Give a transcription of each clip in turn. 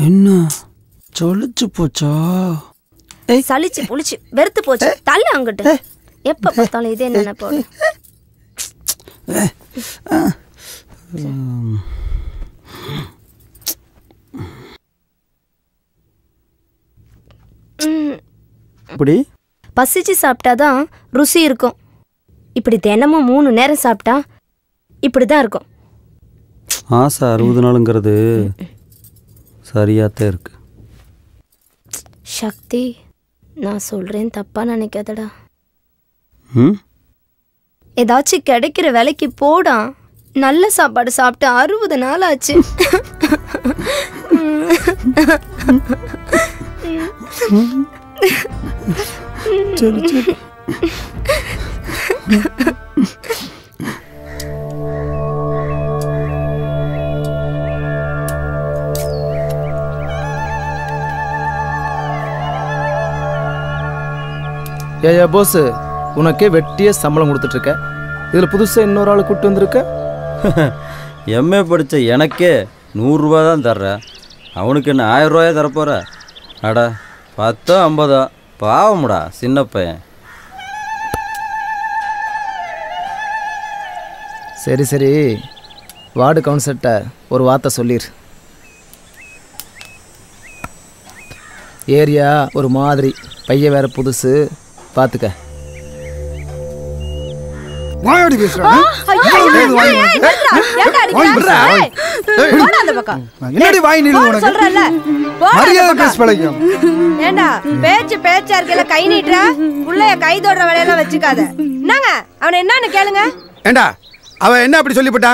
என்ன சலிச்சு போச்சா? சலிச்சு புளிச்சு வெறுத்து போச்சு. தள்ள அங்கிட்டு. எப்ப பார்த்தாலும் இதே நினைப்போம். இப்படி பசிச்சு சாப்பிட்டாதான் ருசி இருக்கும். இப்படி தினமும் 3 நேரம் சாப்பிட்டா இப்படிதான் இருக்கும். ஆசை 60 நாளுங்கிறது சரியாத்தான் இருக்கு. சக்தி, நான் சொல்றேன் தப்பா நினைக்காதடா. ஏதாச்சும் கிடைக்கிற வேலைக்கு போடா. நல்ல சாப்பாடு சாப்பிட்டு 60 நாள் ஆச்சு. சரி சரி. ஏயா போஸ், உனக்கே வெட்டியே சம்பளம் கொடுத்துட்டு இருக்க. இதுல புதுசா இன்னொரு ஆள் கூட்டு வந்திருக்க. எம்ஏ படித்த எனக்கே 100 ரூபா தான் தர்றேன். அவனுக்கு என்ன 1000 ரூபாயா தரப்போற? அடா 10 50 பாவமுடா சின்ன பையன். சரி சரி, வார்டு கவுன்சிலர்கிட்ட ஒரு வார்த்தை சொல்லிடு. ஏரியா ஒரு மாதிரி, பையன் வேற புதுசு, பார்த்துக்க. வாயாடி பேசுறா. என்னடி வாய் நீளு உனக்கு? சொல்றல மரியாதை பேச பழகியம். ஏண்டா பேச்சா இருக்கல, கை நீட்ற புள்ளைய கை தொடுற வேலையெல்லாம் வச்சுக்காத. என்னங்க அவனை என்னன்னு கேளுங்க. ஏண்டா அவ என்ன அப்படி சொல்லிவிட்டா?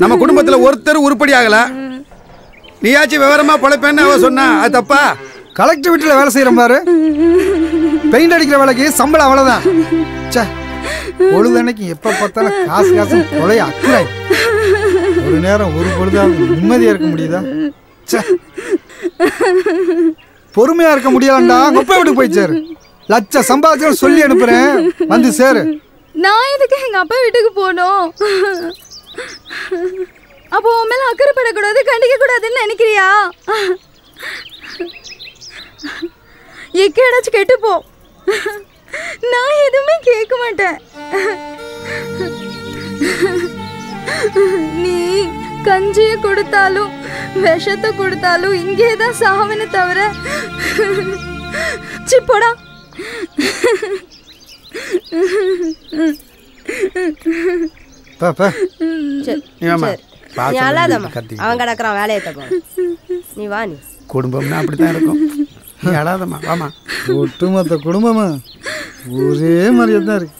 நம்ம குடும்பத்துல ஒருத்தர் உருப்படி ஆகல, நீயாச்சும் விவரமா பொழைப்பேன்னு அவ சொன்னா அது தப்பா? கலெக்டர் வீட்டுல வேலை செய்யறோம் பாரு, பெயிண்ட் அடிக்கிற வேலைக்கு சம்பளம் அவ்வளவுதான். பொழுதன்னைக்கு எப்ப பார்த்தாலும் காசு காசு கொலைய அக்குறாய். ஒரு நேரம் ஒரு பொழுதாவது நிம்மதியா இருக்க முடியுதா? பொறுமையா இருக்க முடியலண்டா. கொப்பை வீட்டுக்கு போய் சேரு. லட்ச சம்பாதிச்சு சொல்லி அனுப்புறேன், வந்து சேரு. நான் எதுக்கு எங்க அப்பா வீட்டுக்கு போனோம்? அப்போ உன் மேல அக்கறைப்படக்கூடாது, கண்டிக்க கூடாதுன்னு நினைக்கிறியா? எக்கேடாச்சும் கெட்டு போ, நான் எதுவுமே கேட்க மாட்டேன். நீ கஞ்சிய கொடுத்தாலும் விஷத்தை கொடுத்தாலும் இங்கேதான் சாவனை தவிர சிப்போடா. அவன் கிடக்குறான் வேலையை தப்போம். நீ வா, நீ குடும்பம்னா அப்படித்தான் இருக்கும். நீ அழாதம்மா, வாமா. ஒட்டுமொத்த குடும்பமா ஒரே மாதிரியே தான் இருக்கு.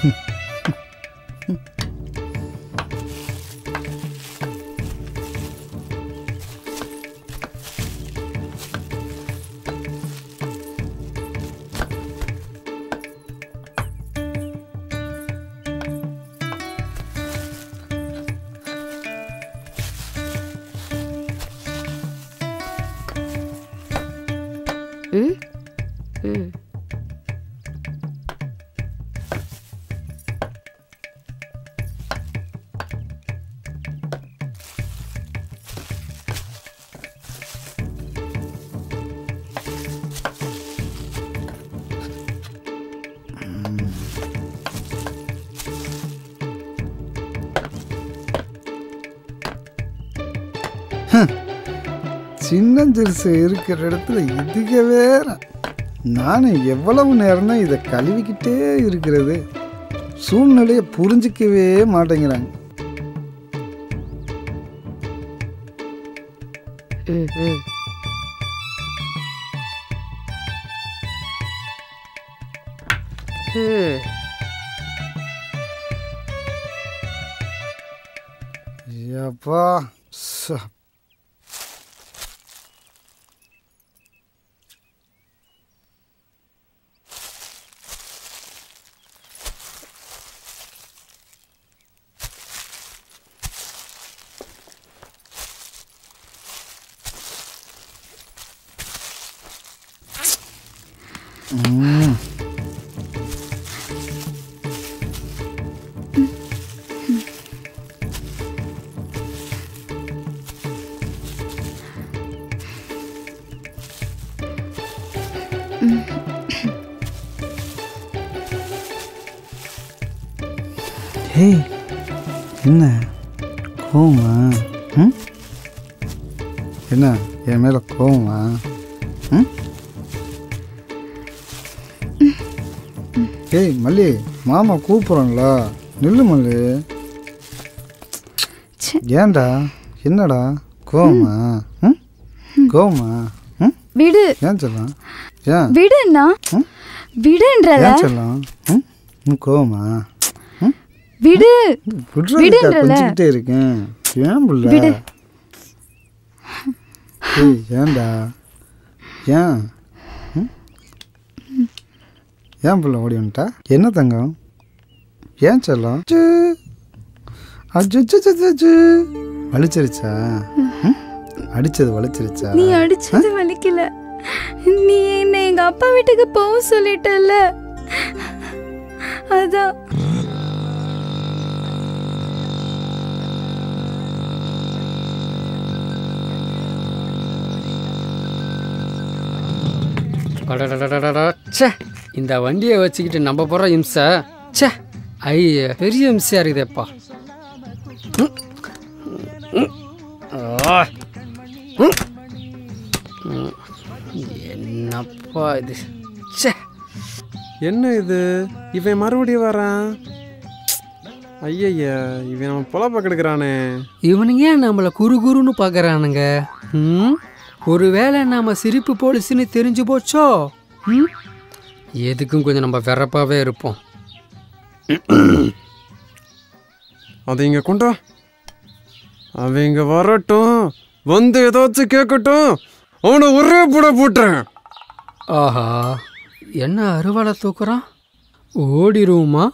ம் ம் சின்னஞ்சிறுசு இருக்கிற இடத்துல இதுக்கு வேற நானும் எவ்வளவு நேரம் தான் இதை கழுவிக்கிட்டே இருக்கிறது. சூழ்நிலையை புரிஞ்சிக்கவே மாட்டேங்கிறாங்க. ம் ம் ம் அப்பா ஏய் என்ன கோவமா? ம் என்ன என் மேலே கோவமா? ம் ஏய் மல்லி, மாமா கூப்பிட்றோம்ல, நில்லு மல்லி. ஏன்டா என்னடா கோவமா? ம் கோவமா? ம் விடு. ஏன் சொல்லலாம்? ஏன் விடுண்ணா. விடுன்றல. ஏன் சொல்லலாம்? ம் கோவமா? விடு. கொஞ்சிக்கிட்டே இருக்கேன். ஏன் புள்ள? ஏய் ஏன்டா? ஏன் ஏன் புள்ள ஓடி வந்துட்டா? என்ன தங்கம்? ஏன் சொல்லலாம்? வலிச்சிருச்சா? அடிச்சது வலிச்சிருச்சா? நீ அடிச்சது வலிக்கல. நீ என்ன எங்க அப்பா வீட்டுக்கு போக சொல்லிட்டல, அதான். ச்சே, இந்த வண்டியை வச்சுக்கிட்டு நம்ம போகிற இம்சை, ச்சே ஐய பெரிய இம்சையாக இருக்குதேப்பா. என்னப்பா இது? ச்சே, என்ன இது? இவன் மறுபடியும் வரான். ஐயய்யா, இவன் நம்ம பொழப்ப கெடுக்கிறானே. இவனுங்க ஏன் நம்மளை குறுகுறுன்னு பார்க்குறானுங்க? ஒருவேளை நாம் சிரிப்பு போலீஸ்ன்னு தெரிஞ்சு போச்சோ? எதுக்கும் கொஞ்சம் நம்ம வெறப்பாகவே இருப்போம். அதை இங்கே கொண்டா, அவன் இங்கே வரட்டும், வந்து ஏதாச்சும் கேட்கட்டும், அவனை ஒரே போட போட்டுறேன். ஆஹா, என்ன அருவாளை தூக்குறான்? ஓடிடுவோமா?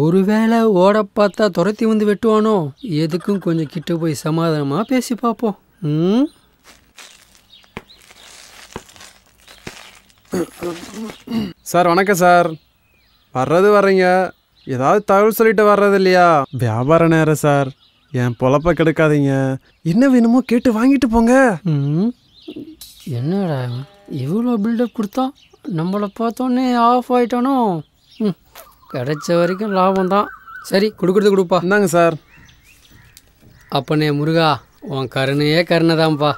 ஒருவேளை ஓட பார்த்தா துரத்தி வந்து வெட்டுவானோ? எதுக்கும் கொஞ்சம் கிட்ட போய் சமாதானமாக பேசி பார்ப்போம். சார் வணக்கம் சார். வர்றது வர்றீங்க, ஏதாவது தகவல் சொல்லிட்டு வர்றது இல்லையா? வியாபார நேரம் சார், என் பொழப்ப கெடுக்காதீங்க. என்ன வேணுமோ கேட்டு வாங்கிட்டு போங்க. என்னடா இவ்வளோ பில்டப் கொடுத்தா, நம்மளை பார்த்தோன்னே ஆஃப் ஆகிட்டானோ? கிடைச்ச வரைக்கும் லாபம் தான். சரி, கொடுக்குறது கொடுப்பா. இந்தாங்க சார். அப்பனே முருகா, உன் கருணையே கருணை தான்ப்பா.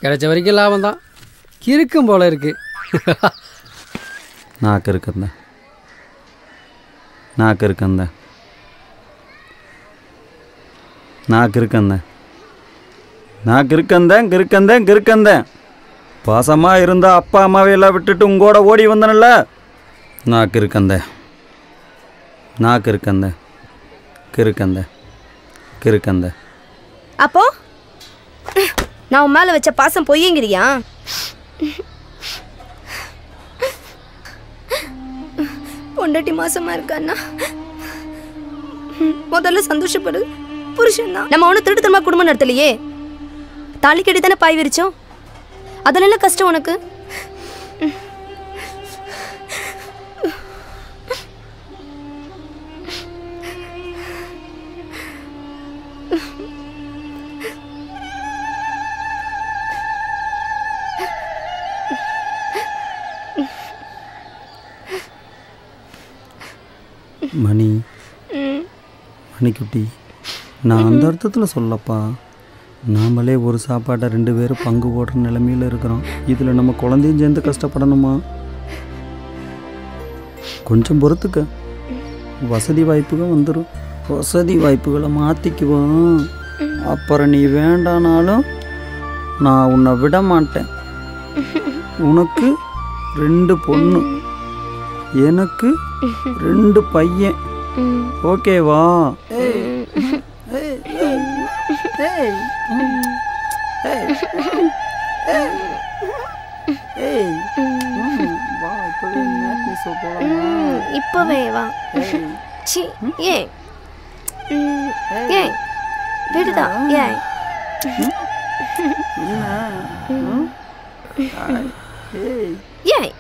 கிடைச்ச வரைக்கும் லாபம் தான். கிறுக்கும் போல இருக்கு. நாக்கு இருக்கந்த நாக்கு இருக்கந்த நாக்கு இருக்கந்த நாக்கு இருக்கந்தேன் கிறுக்கந்தேன் கிறுக்கந்தேன். பாசமாக இருந்தால் அப்பா அம்மாவை எல்லாம் விட்டுட்டு உங்கூட ஓடி வந்தனல்ல. நான் கிறுக்கந்த அப்போ நான் உன் மேலே வச்ச பாசம் பொய்யங்கிறியா? பொண்டாட்டி மாசமா இருக்கான்னா முதல்ல சந்தோஷப்படு. புருஷன் தான். நம்ம ஒன்றும் திருட்டுத்தனமா குடும்பம் நடத்தலையே. தாலி கட்டி தானே பாய் விரிச்சோம். அதில் என்ன கஷ்டம் உனக்கு? மணிக்குட்டி, நான் அந்த அர்த்தத்தில் சொல்லப்பா. நாமளே ஒரு சாப்பாட்டை 2 பேரும் பங்கு போடுற நிலைமையில் இருக்கிறோம். இதில் நம்ம குழந்தையும் சேர்ந்து கஷ்டப்படணுமா? கொஞ்சம் பொறுத்துக்க, வசதி வாய்ப்புகள் வந்துடும். வசதி வாய்ப்புகளை மாற்றிக்குவோம். அப்புறம் நீ வேண்டானாலும் நான் உன்னை விட மாட்டேன். உனக்கு 2 பொண்ணு, எனக்கு 2 பையன். ஓகேவா? இப்பவே வா. ஏன் ஏன் விடுதா? ஏன் ஏன்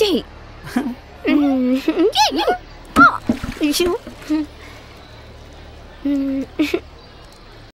சி ஐயோ